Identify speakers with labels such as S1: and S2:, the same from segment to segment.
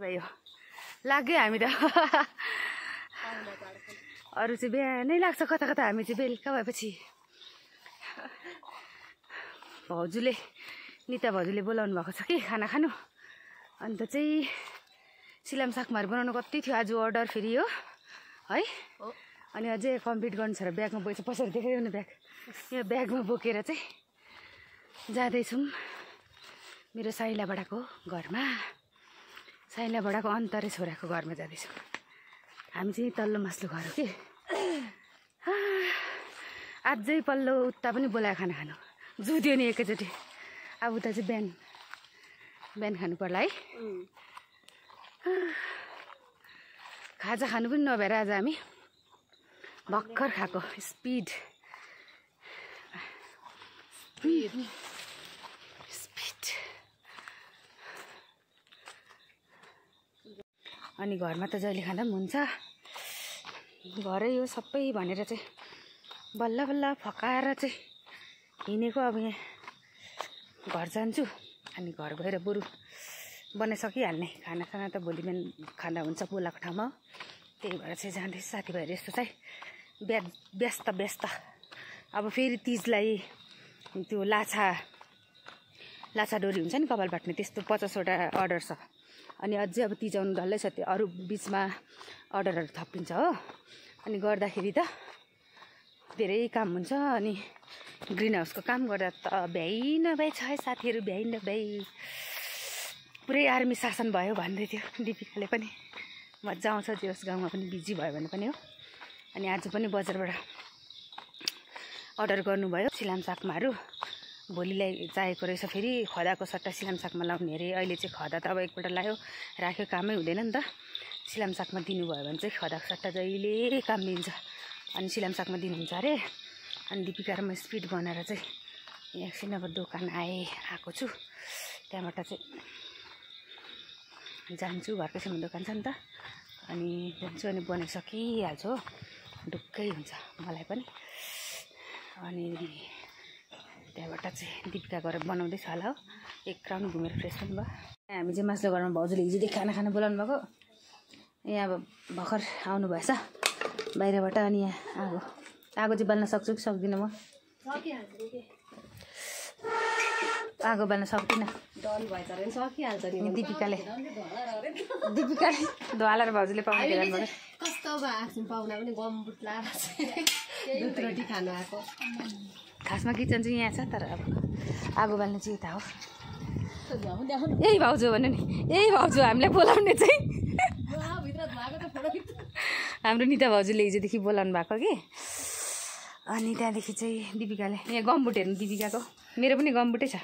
S1: भयो लाग्यो हामी त अरू चाहिँ बिहानै लाग्छ कता कता हामी चाहिँ बेलुका भएपछि भाउजूले निता भाउजूले बोलाउनु भएको छ कि खाना खानु अन्त चाहिँ सिलाम सागमार बनाउनु कति थियो आज अर्डर फेरि हो है अनि अझै कम्प्लिट गर्नु छ र ब्यागमा बोकेर पछाडि देखाइदिनु ब्याग यो ब्यागमा बोकेर चाहिँ जाँदैछौँ मेरो साइला बडाको घरमा साइला बडाको अन्तरे छोराको घरमा जाँदैछौँ हामी चाहिँ तल्लो मास्लो घर हो कि अझै पल्लो उता पनि बोलायो खाना खानु जुद्यो नि एकैचोटि अब उता चाहिँ बिहान बिहान खानु पर्ला है खाजा खानु पनि नभएर आज हामी भर्खर खाएको स्पिड अनि घरमा त जहिले खाँदा पनि हुन्छ घरै हो सबै भनेर चाहिँ बल्ल बल्ल फकाएर चाहिँ हिँडेको अब यहाँ घर जान्छु अनि घर गएर बरु बनाइसकिहाल्ने खानासाना त भोलि बिहान खाँदा हुन्छ बोलाको ठाउँमा त्यही भएर चाहिँ जाँदैछु साथीभाइहरू यस्तो चाहिँ व्यस्त अब फेरि तिजलाई त्यो लाछा डोरी हुन्छ नि कपाल बाट्ने त्यस्तो 50वटा अर्डर छ अनि अझै अब तिज आउनु डल्लै छ त्यो अरू बिचमा अर्डरहरू थपिन्छ हो अनि गर्दाखेरि त धेरै काम हुन्छ अनि ग्रिन हाउसको काम गर्दा त भ्याइ नभ्याइ छ है साथीहरू भ्याइ नभ्याइ पुरै आर्मी शासन भयो भन्दै थियो दिपिकाले पनि मजा आउँछ जोस् गाउँमा पनि बिजी भयो भने पनि हो अनि आज पनि बजारबाट अर्डर गर्नुभयो सिलाम सागमाहरू भोलिलाई चाहिएको रहेछ फेरि खदाको सट्टा सिलाम सागमा लाउने अरे अहिले चाहिँ खदा त अब एकपल्ट लायो राख्यो कामै हुँदैन नि त सिलाम सागमा दिनुभयो भने चाहिँ खदाको सट्टा जहिले काम दिन्छ अनि सिलाम सागमा दिनुहुन्छ अरे अनि दिपिका र म स्पिड बनाएर चाहिँ एकछिन अब दोकान आएको छु त्यहाँबाट चाहिँ जान्छु घरकै छेउमा दोकान छ नि त अनि जान्छु अनि बनाइसकिहाल्छु हो ढुक्कै हुन्छ मलाई पनि अनि त्यहाँबाट चाहिँ दिपिका गरेर बनाउँदैछ होला हो एक राउन्ड घुमेर फ्रेस पनि भयो हामी चाहिँ मास्लो घरमा भाउजूले हिजोदेखि खाना बोलाउनु भएको यहाँ अब भर्खर आउनु भएछ बाहिरबाट अनि यहाँ आगो चाहिँ बाल्न सक्छु कि सक्दिनँ म आगो बाल्न सक्दिनँ दिपिकाले धुवाला र भाउजूले पाउनु
S2: कस्तो भएको पाहुना पनि गम्बुट लगाएर दुध रोटी खानु आएको
S1: खासमा किचन चाहिँ यहाँ छ तर अब आगो बाल्ने चाहिँ यता हो यही भाउजू भन्नु नि यही भाउजू हामीलाई बोलाउने चाहिँ हाम्रो निता भाउजूले हिजोदेखि बोलाउनु भएको कि अनि त्यहाँदेखि चाहिँ दिपिकाले यहाँ गम्बुट हेर्नु दिपिकाको मेरो पनि गम्बुटै छ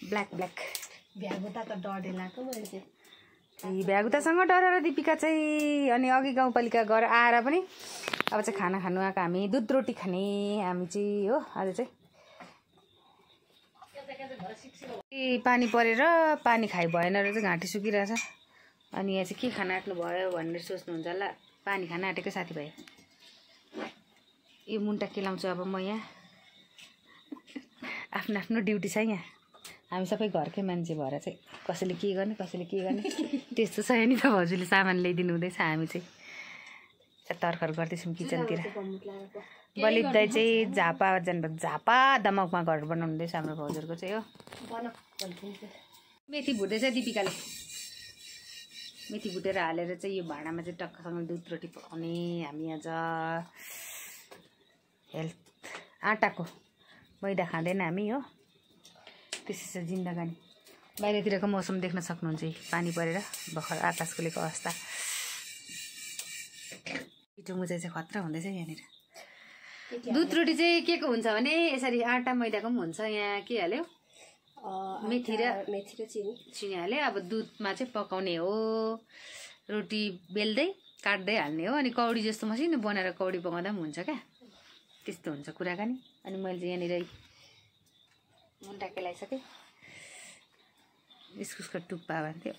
S1: ब्ल्याक
S2: भ्यागुता त डढे लगाएको मैले चाहिँ
S1: भ्यागुतासँग डरेर दिपिका चाहिँ अनि अघि गाउँपालिका गएर आएर पनि अब चाहिँ खाना खानु आएको हामी दुध रोटी खाने हामी चाहिँ हो आज चाहिँ पानी परेर पानी खाइ भएन र चाहिँ घाँटी सुकिरहेछ अनि यहाँ चाहिँ के खाना आँट्नु भयो भनेर सोच्नुहुन्छ होला पानी खाना आँटेको साथीभाइ यो मुन्टा केलाउँछु अब म यहाँ आफ्नो ड्युटी छ यहाँ हामी सबै घरकै मान्छे भएर चाहिँ कसैले के गर्ने त्यस्तो छ नि त भाउजूले सामान ल्याइदिनु हुँदैछ हामी चाहिँ तर्खर गर्दैछौँ किचनतिर बलिप दाइ चाहिँ झापा दमकमा घर बनाउनु हुँदैछ हाम्रो भाउजूको चाहिँ हो मेथी भुट्दैछ दिपिकाले मेथी भुटेर हालेर चाहिँ यो भाँडामा चाहिँ टक्कसँग दुध रोटी पकाउने हामी आज हेल्थ आँटाको मैदा खाँदैन हामी हो त्यसै छ जिन्दगानी बाहिरतिरको मौसम देख्न सक्नुहुन्छ पानी परेर भर्खर आकाश खुलेको अवस्था पिठो मुचाइ चाहिँ खतरा हुँदैछ यहाँनिर दुध रोटी चाहिँ के को हुन्छ भने यसरी आँटा मैदाको पनि हुन्छ यहाँ के हाल्यो मेथी र चिनी हाल्यो अब दुधमा चाहिँ पकाउने हो रोटी बेल्दै काट्दै हाल्ने हो अनि कौडी जस्तो मसिनो बनाएर कौडी पकाउँदा पनि हुन्छ क्या त्यस्तो हुन्छ कुराकानी अनि मैले चाहिँ यहाँनिर मुन्टा केलाइसकेँ इस्कुसको टुप्पा भन्थ्यो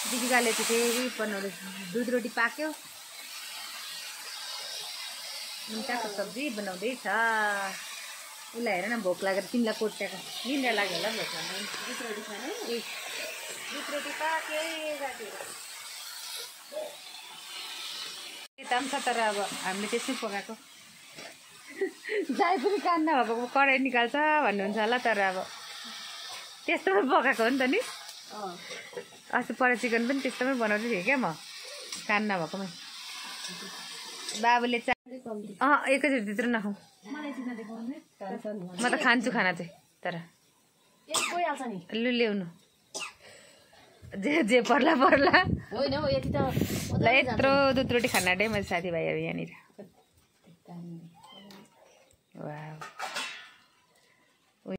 S1: दिपिकाले चाहिँ फेरि बनाउँदै दुध रोटी पाक्यो मुन्टाको सब्जी बनाउँदैछ उसलाई हेर न भोक लागेर तिमीलाई कोट्याएको निन्द्रा लाग्यो होला भोक लाग्यो छ तर अब हामीले त्यसै पकाएको जाई पनि कान नभएको कराई निकाल्छ भन्नुहुन्छ होला तर अब त्यस्तोमै पकाएको हो नि त नि अस्ति पर चिकन पनि त्यस्तोमै बनाउँदै थिएँ क्या म कान नभएकोमै बाबुले एकैचोटि त्यत्रो नखाउँ म त खान्छु खाना चाहिँ तर लु ल्याउनु जे पर्ला ल यत्रो दुध रोटी खाना आँटे मैले साथीभाइहरू यहाँनिर वाह